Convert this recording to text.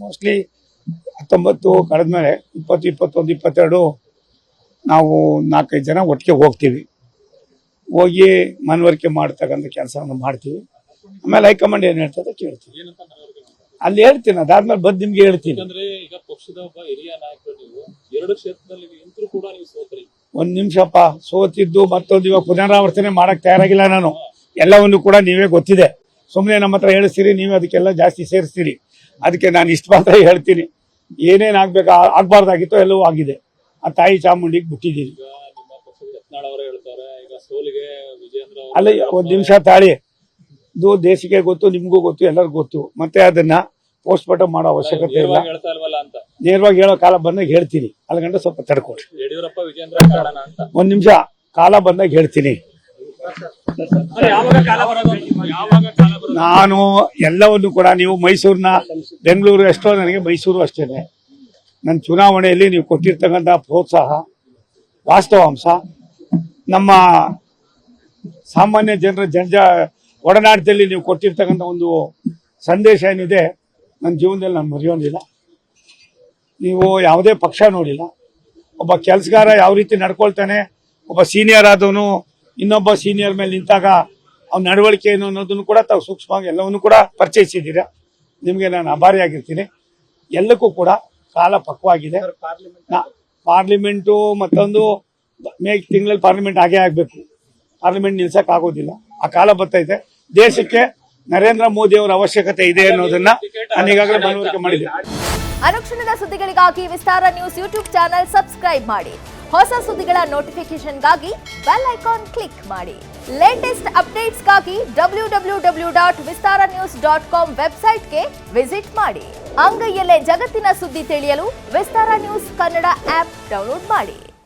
Mostly 19 ಕಳೆದ್ಮೇಲೆ 20, 21, 22 ನಾವು 4-5 ಜನ ಒಟ್ಟಿಗೆ ಹೋಗ್ತೀವಿ. ಹೋಗಿ ಮನವರಿಕೆ ಮಾಡ್ತಕ್ಕಂಥ ಕೆಲಸವನ್ನು ಮಾಡ್ತೀವಿ. ಆಮೇಲೆ ಹೈಕಮಾಂಡ್ ಏನು ಹೇಳ್ತದೆ ಕೇಳ್ತೀವಿ. ಅಲ್ಲಿ ಹೇಳ್ತೀನಿ, ಅದಾದ್ಮೇಲೆ ಬಂದು ನಿಮ್ಗೆ ಹೇಳ್ತೀನಿ. ಈಗ ಪಕ್ಷದ ಒಬ್ಬ ಹಿರಿಯ ನಾಯಕರು ನೀವು 2 ಕ್ಷೇತ್ರದಲ್ಲಿ ನಿಂತರೂ ಕೂಡ ನೀವು ಸೋತ್ರಿ. ಒಂದ್ ನಿಮಿಷಪ್ಪ, ಸೋತಿದ್ದು ಮತ್ತೊಂದು ಇವಾಗ ಪುನರಾವರ್ತನೆ ಮಾಡಕ್ ತಯಾರಾಗಿಲ್ಲ ನಾನು. ಎಲ್ಲವನ್ನು ಕೂಡ ನೀವೇ ಗೊತ್ತಿದೆ. ಸುಮ್ಮನೆ ನಮ್ಮ ಹತ್ರ ಹೇಳಿಸ್ತೀರಿ, ನೀವೇ ಅದಕ್ಕೆಲ್ಲ ಜಾಸ್ತಿ ಸೇರಿಸ್ತೀರಿ. ಅದಕ್ಕೆ ನಾನು ಇಷ್ಟು ಮಾತ್ರ ಹೇಳ್ತೀನಿ, ಏನೇನ್ ಆಗ್ಬೇಕು ಆಗ್ಬಾರ್ದಾಗಿತ್ತೋ ಎಲ್ಲವೂ ಆಗಿದೆ. ಆ ತಾಯಿ ಚಾಮುಂಡಿಗೆ ಬಿಟ್ಟಿದ್ದೀರಿ. ಅಲ್ಲ, ಒಂದ್ ನಿಮಿಷ ತಾಳಿ, ಇದು ದೇಶಕ್ಕೆ ಗೊತ್ತು, ನಿಮ್ಗೂ ಗೊತ್ತು, ಎಲ್ಲರಿಗೂ ಗೊತ್ತು. ಮತ್ತೆ ಅದನ್ನ ಪೋಸ್ಟ್ ಮಾರ್ಟಮ್ ಮಾಡೋ ಅವಶ್ಯಕತೆ ಇಲ್ಲ. ನೇರವಾಗಿ ಹೇಳೋ ಕಾಲ ಬಂದಾಗ ಹೇಳ್ತೀನಿ. ಅಲ್ಲಿಗಂಟ ಸ್ವಲ್ಪ ತಡ್ಕೊಡ್ರಿ. ಒಂದ್ ನಿಮಿಷ, ಕಾಲ ಬಂದಾಗ ಹೇಳ್ತೀನಿ. ನಾನು ಎಲ್ಲವನ್ನು ಕೂಡ, ನೀವು ಮೈಸೂರಿನ ಬೆಂಗಳೂರು ಎಷ್ಟೋ, ನನಗೆ ಮೈಸೂರು ಅಷ್ಟೇನೆ. ನನ್ನ ಚುನಾವಣೆಯಲ್ಲಿ ನೀವು ಕೊಟ್ಟಿರ್ತಕ್ಕಂಥ ಪ್ರೋತ್ಸಾಹ, ವಾಸ್ತವಾಂಶ, ನಮ್ಮ ಸಾಮಾನ್ಯ ಜನರ ಒಡನಾಟದಲ್ಲಿ ನೀವು ಕೊಟ್ಟಿರ್ತಕ್ಕಂಥ ಒಂದು ಸಂದೇಶ ಏನಿದೆ, ನನ್ನ ಜೀವನದಲ್ಲಿ ನಾನು ಮರೆಯೋದಿಲ್ಲ. ನೀವು ಯಾವುದೇ ಪಕ್ಷ ನೋಡಿಲ್ಲ. ಒಬ್ಬ ಕೆಲಸಗಾರ ಯಾವ ರೀತಿ ನಡ್ಕೊಳ್ತಾನೆ, ಒಬ್ಬ ಸೀನಿಯರ್ ಆದವನು ಇನ್ನೊಬ್ಬ ಸೀನಿಯರ್ ಮೇಲೆ ನಿಂತಾಗ ಅವ್ನ ನಡವಳಿಕೆ ಏನು ಅನ್ನೋದನ್ನು ಕೂಡ ತಾವು ಸೂಕ್ಷ್ಮವಾಗಿ ಎಲ್ಲವನ್ನು ಕೂಡ ಪರಿಚಯಿಸಿದ್ದೀರಾ. ನಿಮಗೆ ನಾನು ಆಭಾರಿಯಾಗಿರ್ತೀನಿ. ಎಲ್ಲಕ್ಕೂ ಕೂಡ ಕಾಲ ಪಕ್ವಾಗಿದೆ. ಪಾರ್ಲಿಮೆಂಟು ಮತ್ತೊಂದು ಮೇ ತಿಂಗಳಲ್ಲಿ ಪಾರ್ಲಿಮೆಂಟ್ ಆಗೇ ಆಗಬೇಕು. ಪಾರ್ಲಿಮೆಂಟ್ ನಿಲ್ಸಕ್ ಆಗೋದಿಲ್ಲ. ಆ ಕಾಲ ಬರ್ತೈತೆ. ದೇಶಕ್ಕೆ ನರೇಂದ್ರ ಮೋದಿ ಅವರ ಅವಶ್ಯಕತೆ ಇದೆ ಅನ್ನೋದನ್ನ ನಾನು ಈಗಾಗಲೇ ಮನವರಿಕೆ ಮಾಡಿದ್ದೆ. ಅನುಕ್ಷಣದ ಸುದ್ದಿಗಳಿಗಾಗಿ ವಿಸ್ತಾರ ನ್ಯೂಸ್ ಯೂಟ್ಯೂಬ್ ಚಾನೆಲ್ ಸಬ್ಸ್ಕ್ರೈಬ್ ಮಾಡಿ. ಹೊಸ ಸುದ್ದಿಗಳ ನೋಟಿಫಿಕೇಶನ್ಗಾಗಿ ಬೆಲ್ ಐಕಾನ್ ಕ್ಲಿಕ್ ಮಾಡಿ. ಲೇಟೆಸ್ಟ್ ಅಪ್ಡೇಟ್ಸ್ಗಾಗಿ www.vistaranews.com ವೆಬ್ಸೈಟ್ಗೆ ವಿಸಿಟ್ ಮಾಡಿ. ಅಂಗೈಯಲ್ಲೇ ಜಗತ್ತಿನ ಸುದ್ದಿ ತಿಳಿಯಲು ವಿಸ್ತಾರ ನ್ಯೂಸ್ ಕನ್ನಡ ಆಪ್ ಡೌನ್ಲೋಡ್ ಮಾಡಿ.